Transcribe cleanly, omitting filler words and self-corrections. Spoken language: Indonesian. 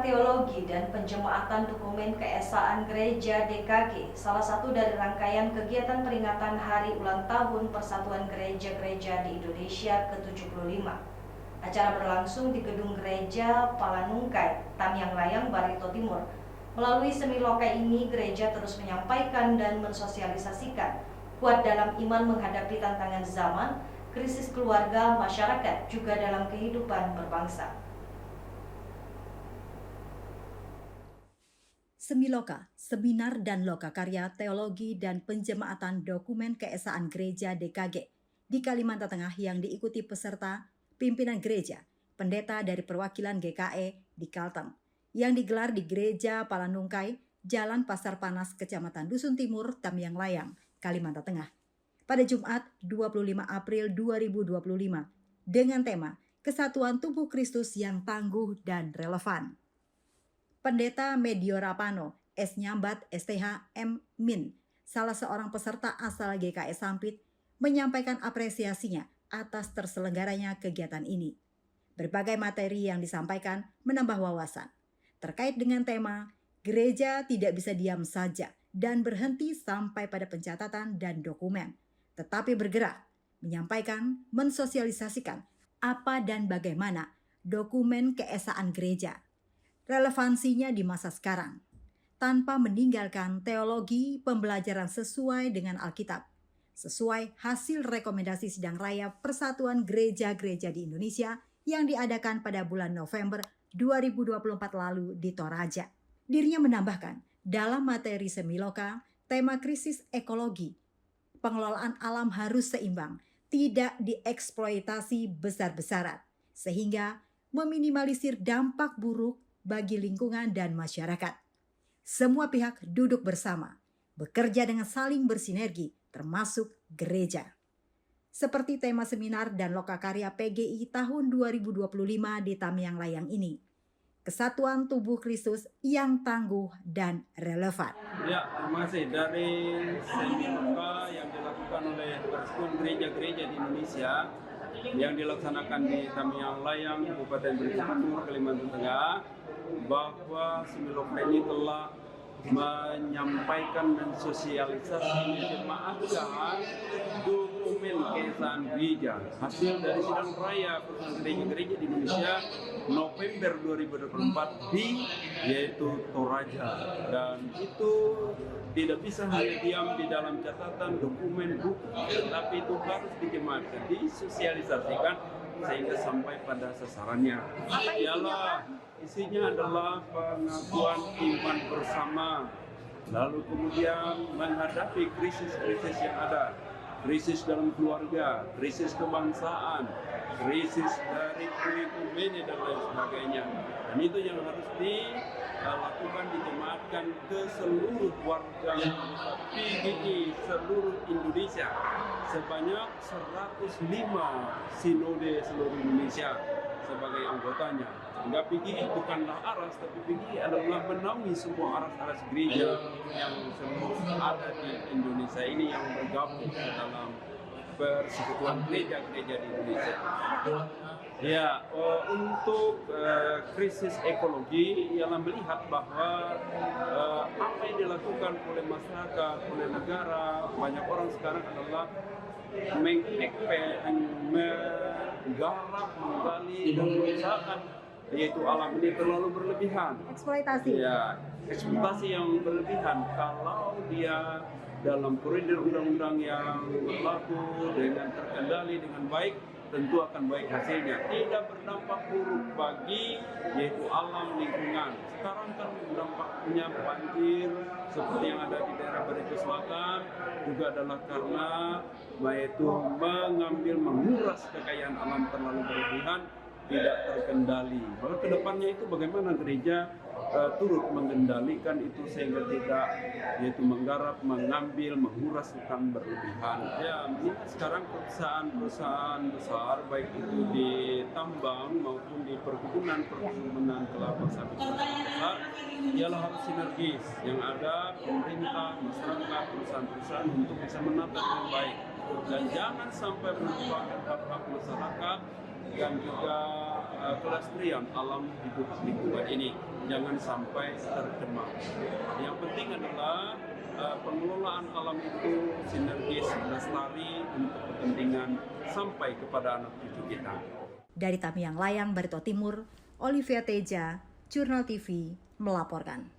teologi dan penjemaatan dokumen keesaan Gereja DKG, salah satu dari rangkaian kegiatan peringatan Hari Ulang Tahun Persatuan Gereja-Gereja di Indonesia ke-75. Acara berlangsung di Gedung Gereja Palanungkai, Tamiang Layang, Barito Timur. Melalui semi loka ini, gereja terus menyampaikan dan mensosialisasikan kuat dalam iman menghadapi tantangan zaman, krisis keluarga, masyarakat, juga dalam kehidupan berbangsa. Semiloka, Seminar dan Loka Karya Teologi dan Penjemaatan Dokumen Keesaan Gereja DKG di Kalimantan Tengah yang diikuti peserta pimpinan gereja, pendeta dari perwakilan GKE di Kalteng, yang digelar di Gereja Palanungkai, Jalan Pasar Panas, Kecamatan Dusun Timur, Tamiang Layang, Kalimantan Tengah, pada Jumat 25 April 2025 dengan tema Kesatuan Tubuh Kristus yang Tangguh dan Relevan. Pendeta Medio Rapano, S. Nyambat, STH, M. Min, salah seorang peserta asal GKE Sampit, menyampaikan apresiasinya atas terselenggaranya kegiatan ini. Berbagai materi yang disampaikan menambah wawasan terkait dengan tema gereja tidak bisa diam saja dan berhenti sampai pada pencatatan dan dokumen, tetapi bergerak, menyampaikan, mensosialisasikan apa dan bagaimana dokumen keesaan gereja, relevansinya di masa sekarang, tanpa meninggalkan teologi pembelajaran sesuai dengan Alkitab, sesuai hasil rekomendasi Sidang Raya Persatuan Gereja-Gereja di Indonesia yang diadakan pada bulan November 2024 lalu di Toraja. Dirinya menambahkan, dalam materi Semiloka, tema krisis ekologi, pengelolaan alam harus seimbang, tidak dieksploitasi besar-besaran, sehingga meminimalisir dampak buruk bagi lingkungan dan masyarakat. Semua pihak duduk bersama, bekerja dengan saling bersinergi, termasuk gereja. Seperti tema seminar dan loka karya PGI tahun 2025 di Tamiang Layang ini, Kesatuan Tubuh Kristus yang Tangguh dan Relevan. Ya, terima kasih. Dari seminar yang dilakukan oleh Persatuan Gereja-Gereja di Indonesia yang dilaksanakan di Tamiang Layang, Kabupaten Barito Timur, Kalimantan Tengah, bahwa Semiloka ini telah menyampaikan dan sosialisasi menjemaatkan dokumen keesaan gereja hasil dari sidang raya Persatuan Gereja-Gereja di Indonesia November 2024 yaitu Toraja, dan itu tidak bisa hanya diam di dalam catatan dokumen buku, tetapi itu harus dijemaatkan, disosialisasikan sehingga sampai pada sasarannya. Isinya adalah pengakuan iman bersama, lalu kemudian menghadapi krisis-krisis yang ada, krisis dalam keluarga, krisis kebangsaan, krisis dari kurikulum dan lain sebagainya. Dan itu yang harus dilakukan, dijemaatkan ke seluruh warga PGI seluruh Indonesia, sebanyak 105 sinode seluruh Indonesia sebagai anggotanya. Sehingga PGI bukanlah aras, tapi PGI adalah menaungi semua aras-aras gereja yang seluruh ada di Indonesia ini yang bergabung dalam persekutuan gereja-gereja di Indonesia. Ya, untuk krisis ekologi ialah melihat bahwa apa yang dilakukan oleh masyarakat, oleh negara, banyak orang sekarang adalah menggarap, menggali dan mengusahakan yaitu alam ini terlalu berlebihan. Eksploitasi. Ya, eksploitasi yang berlebihan. Kalau dia dalam koridor undang-undang yang berlaku dengan terkendali dengan baik, tentu akan baik hasilnya. Tidak berdampak buruk bagi yaitu alam lingkungan. Sekarang kan dampaknya banjir seperti yang ada di daerah Barito Selatan juga adalah karena yaitu menguras kekayaan alam terlalu berlebihan, tidak terkendali. Maka kedepannya itu bagaimana gereja turut mengendalikan itu sehingga tidak yaitu menggarap, mengambil, menguras hutan berlebihan. Ya, ini sekarang perusahaan besar baik itu di tambang maupun di perkebunan kelapa sawit besar ialah harus sinergis yang ada pemerintah, masyarakat, perusahaan-perusahaan untuk bisa menata dengan baik dan jangan sampai melupakan hak-hak masyarakat dan juga kelestarian alam hidup lingkungan ini jangan sampai tercemar. Yang penting adalah pengelolaan alam itu sinergis, lestari untuk kepentingan sampai kepada anak cucu kita. Dari Tamiang Layang, Barito Timur, Olivia Teja, Jurnal TV melaporkan.